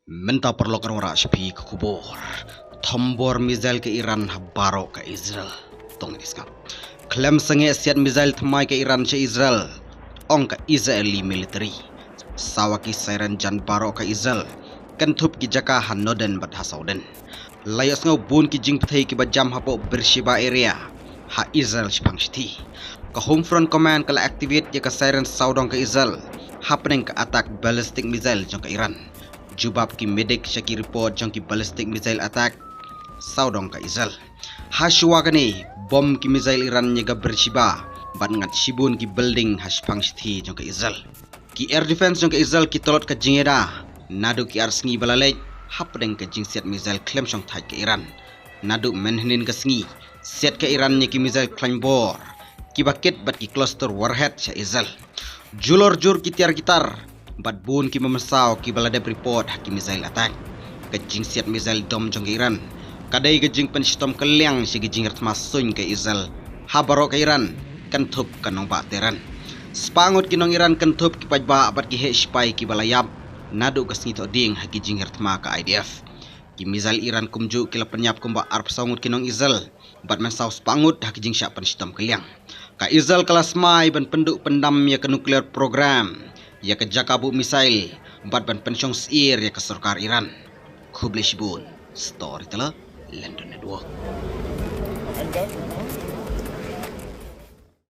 Menta perlokan wara sepi ke kubur. Tombor misail ke Iran habaro ke Israel. Tong iska. Klaim senge siat misail thamai ke Iran ke Israel. Ong ke Israeli military. Sawaki siren jan baro ke Israel. Kentup ki jaka hanoden bat hasauden. Layos ngau bun ki jing bthei ki bajam hapo Beersheba area. Ha Israel sipang shti. Ka home front command kala activate ya ka siren saudong ke Israel. Happening ke attack ballistic missile jong ke Iran. Jubab ki medic syaki report jong ki ballistic missile attack saudong ka Israel. Hashwa kani bom ki missile Iran nyega Beersheba bat ngat shibun ki building hashpang shthi jong ka Israel. Ki air defense jong ka Israel ki tolot ka jingeda nadu ki arsngi balalek hapdeng ka jing set missile klem shong thai ka Iran. Nadu menhinin ka sngi set ka Iran nya ki missile klaimbor ki baket bat ki cluster warhead sya Israel. Julor jur ki tiar gitar bat bun ki memesaw ki baladeb report haki missile attack ke jing siat missile dom jong ke Iran kadai ke jing penstom keliang si ke jing ratma suin ke Israel habaro ke Iran kentup kanong ba teran spangut kinong Iran kentup ki pajba abat ki he spy ki balayap nadu ke snito ding haki jing ratma ka IDF ki missile Iran kumju ki lapanyap kumba arp sangut kinong Israel bat mensaw spangut haki jing sya penstom keliang ka Israel kelas mai ban penduk pendam ya ke nuclear program ya ke jakabu misail bat ban pensyong sir ya ke sarkar Iran Kublai Shibun Storyteller London Network.